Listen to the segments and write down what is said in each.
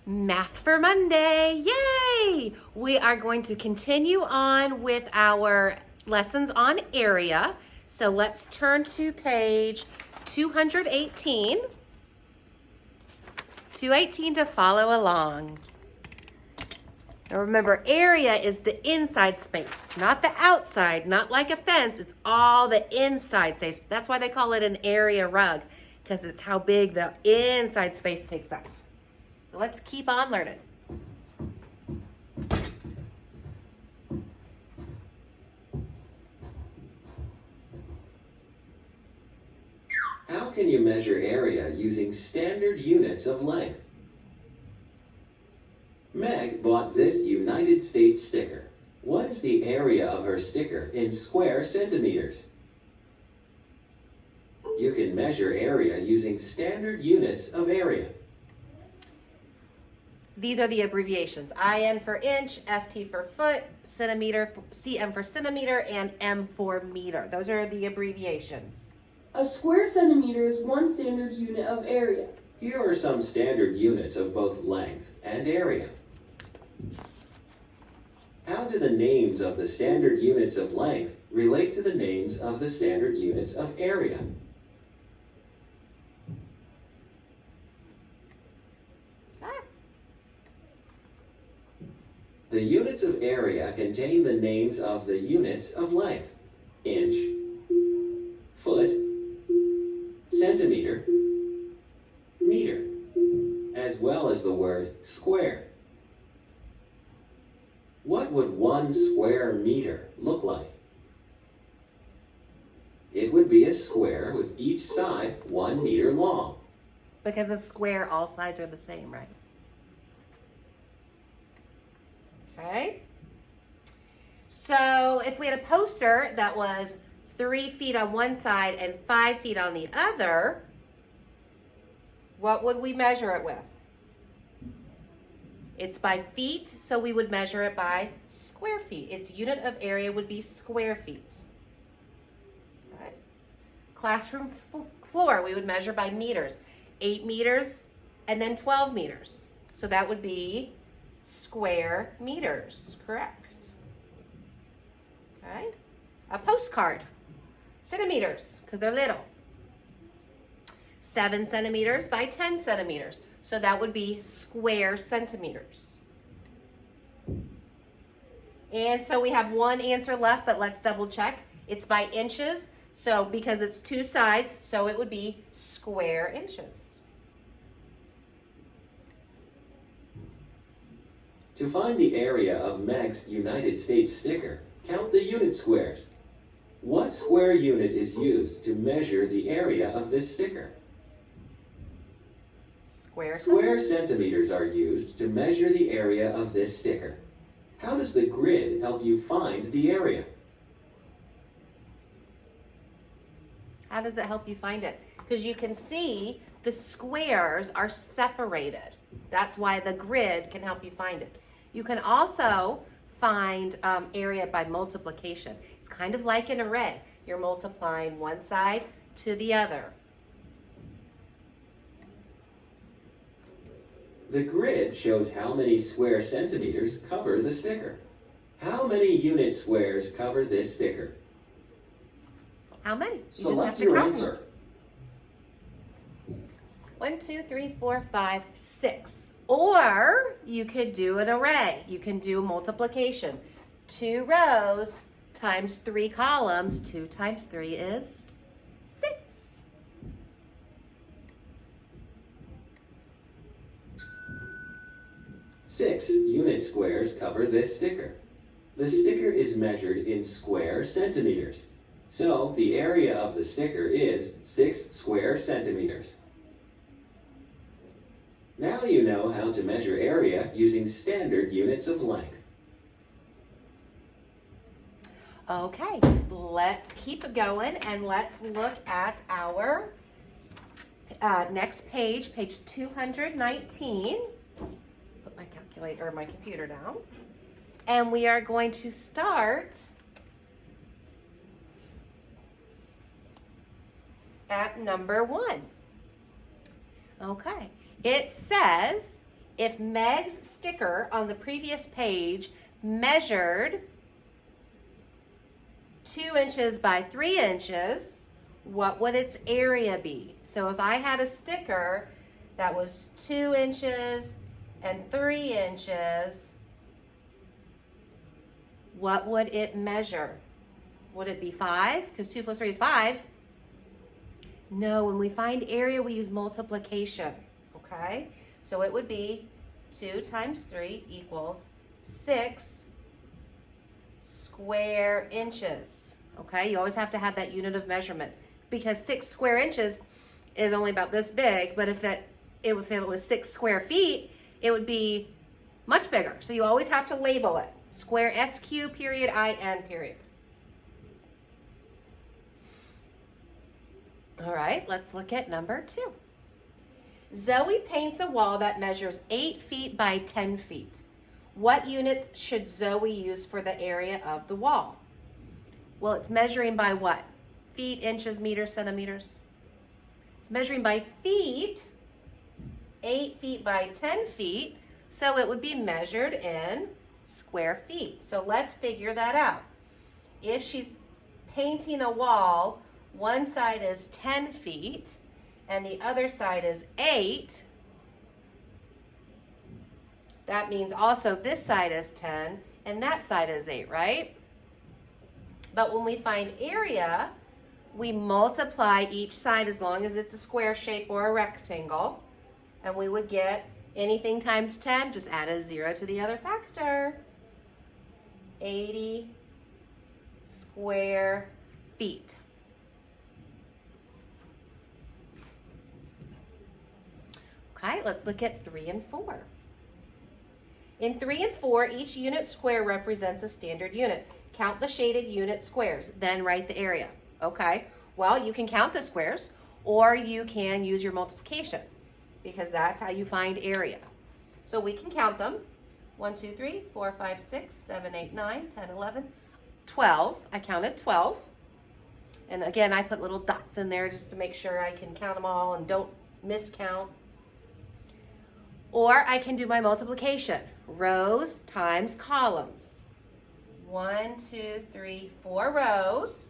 Math for Monday, yay! We are going to continue on with our lessons on area. So let's turn to page 218. 218 to follow along. Now remember, area is the inside space, not the outside, not like a fence. It's all the inside space. That's why they call it an area rug, because it's how big the inside space takes up. Let's keep on learning. How can you measure area using standard units of length? Meg bought this United States sticker. What is the area of her sticker in square centimeters? You can measure area using standard units of area. These are the abbreviations. IN for inch, FT for foot, centimeter, CM for centimeter, and M for meter. Those are the abbreviations. A square centimeter is one standard unit of area. Here are some standard units of both length and area. How do the names of the standard units of length relate to the names of the standard units of area? The units of area contain the names of the units of length: inch, foot, centimeter, meter, as well as the word square. What would 1 square meter look like? It would be a square with each side 1 meter long. Because a square, all sides are the same, right? Okay. So if we had a poster that was 3 feet on one side and 5 feet on the other, what would we measure it with? It's by feet, so we would measure it by square feet. Its unit of area would be square feet. Okay. Classroom floor, we would measure by meters. 8 meters and then 12 meters. So that would be square meters, correct? Okay. A postcard, centimeters, because they're little. 7 centimeters by 10 centimeters. So that would be square centimeters. And so we have one answer left, but let's double check. It's by inches. So because it's 2 sides, so it would be square inches. To find the area of Meg's United States sticker, count the unit squares. What square unit is used to measure the area of this sticker? Square centimeters are used to measure the area of this sticker. How does the grid help you find the area? How does it help you find it? Because you can see the squares are separated. That's why the grid can help you find it. You can also find area by multiplication. It's kind of like an array. You're multiplying one side to the other. The grid shows how many square centimeters cover the sticker. How many unit squares cover this sticker? How many? You Select your answer. 1, 2, 3, 4, 5, 6. Or you could do an array. You can do multiplication. 2 rows times 3 columns. 2 times 3 is 6. Six unit squares cover this sticker. The sticker is measured in square centimeters. So the area of the sticker is 6 square centimeters. Now you know how to measure area using standard units of length. Okay, let's keep going and let's look at our next page, page 219. Put my calculator or my computer down. And we are going to start at number 1. Okay, it says if Meg's sticker on the previous page measured 2 inches by 3 inches, what would its area be? So if I had a sticker that was 2 inches and 3 inches, what would it measure? Would it be 5? Because 2 plus 3 is 5. No, when we find area, we use multiplication, okay? So it would be 2 times 3 equals 6 square inches, okay? You always have to have that unit of measurement because 6 square inches is only about this big, but if it was 6 square feet, it would be much bigger. So you always have to label it. Square, SQ period, IN period. All right, let's look at number 2. Zoe paints a wall that measures 8 feet by 10 feet. What units should Zoe use for the area of the wall? Well, it's measuring by what? Feet, inches, meters, centimeters. It's measuring by feet, 8 feet by 10 feet, so it would be measured in square feet. So let's figure that out. If she's painting a wall, one side is 10 feet and the other side is 8. That means also this side is 10 and that side is 8, right? But when we find area, we multiply each side as long as it's a square shape or a rectangle, and we would get anything times 10, just add a 0 to the other factor. 80 square feet. Okay, let's look at 3 and 4. In 3 and 4, each unit square represents a standard unit. Count the shaded unit squares, then write the area. Okay, well, you can count the squares, or you can use your multiplication, because that's how you find area. So we can count them. 1, 2, 3, 4, 5, 6, 7, 8, 9, 10, 11, 12. I counted 12. And again, I put little dots in there just to make sure I can count them all and don't miscount. Or I can do my multiplication. Rows times columns. 1, 2, 3, 4 rows.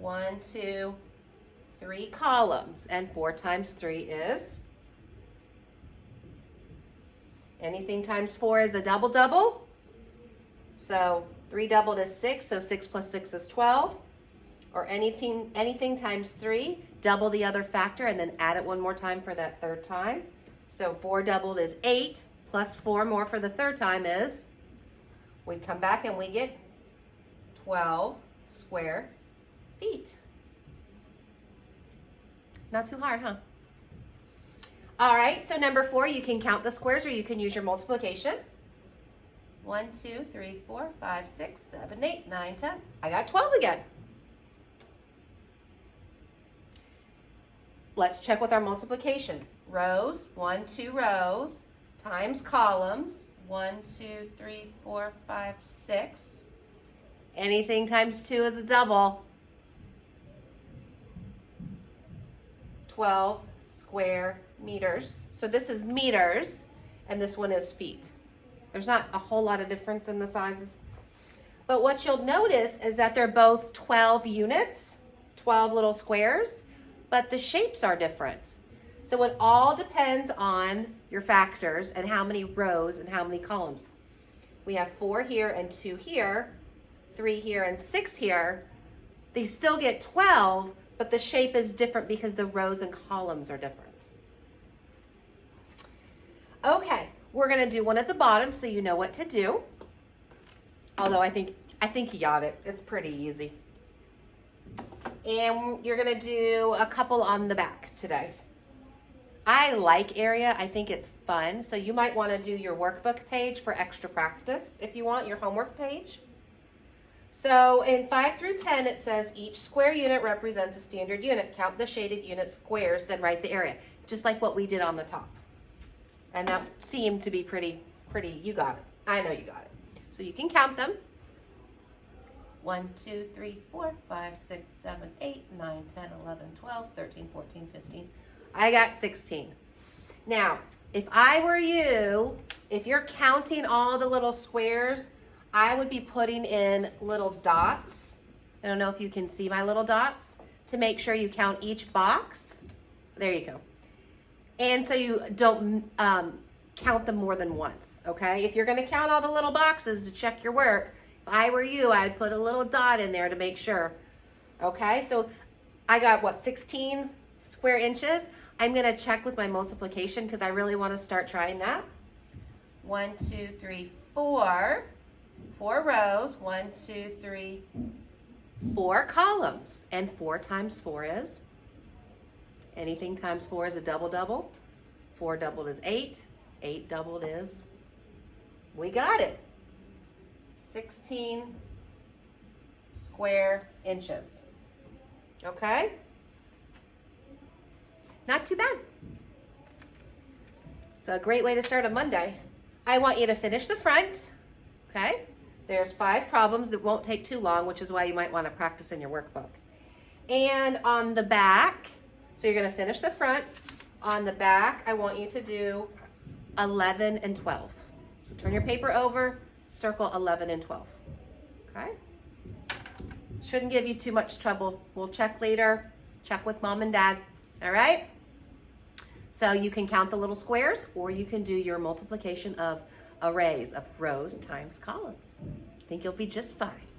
1, 2, 3 columns. And 4 times 3 is? Anything times 4 is a double. So 3 doubled is 6, so 6 plus 6 is 12. Or anything times 3, double the other factor and then add it one more time for that third time. So 4 doubled is 8, plus 4 more for the third time is, we come back and we get 12 square feet. Not too hard, huh? All right, so number 4, you can count the squares or you can use your multiplication. 1, 2, 3, 4, 5, 6, 7, 8, 9, 10. I got 12 again. Let's check with our multiplication. Rows, 1, 2 rows, times columns, 1, 2, 3, 4, 5, 6. Anything times 2 is a double. 12 square meters. So this is meters, and this one is feet. There's not a whole lot of difference in the sizes. But what you'll notice is that they're both 12 units, 12 little squares, but the shapes are different. So it all depends on your factors and how many rows and how many columns. We have 4 here and 2 here, 3 here and 6 here. They still get 12, but the shape is different because the rows and columns are different. Okay, we're gonna do one at the bottom so you know what to do. Although I think you got it. It's pretty easy. And you're gonna do a couple on the back today. I like area. I think it's fun. So you might want to do your workbook page for extra practice if you want, your homework page. So in 5 through 10, it says each square unit represents a standard unit. Count the shaded unit squares, then write the area. Just like what we did on the top. And that seemed to be pretty, you got it. I know you got it. So you can count them. 1, 2, 3, 4, 5, 6, 7, 8, 9, 10, 11, 12, 13, 14, 15. I got 16. Now, if I were you, if you're counting all the little squares, I would be putting in little dots. I don't know if you can see my little dots, to make sure you count each box. There you go. And so you don't count them more than once, okay? If you're gonna count all the little boxes to check your work, if I were you, I'd put a little dot in there to make sure, okay? So I got, what, 16 square inches? I'm gonna check with my multiplication because I really wanna start trying that. 1, 2, 3, 4. 4 rows. 1, 2, 3, 4 columns. And 4 times 4 is? Anything times 4 is a double. 4 doubled is 8. 8 doubled is? We got it. 16 square inches. Okay? Not too bad. It's a great way to start a Monday. I want you to finish the front, okay? There's 5 problems that won't take too long, which is why you might want to practice in your workbook. And on the back, so you're going to finish the front. On the back, I want you to do 11 and 12. So turn your paper over, circle 11 and 12, okay? Shouldn't give you too much trouble. We'll check later. Check with mom and dad, all right? So you can count the little squares, or you can do your multiplication of arrays of rows times columns. I think you'll be just fine.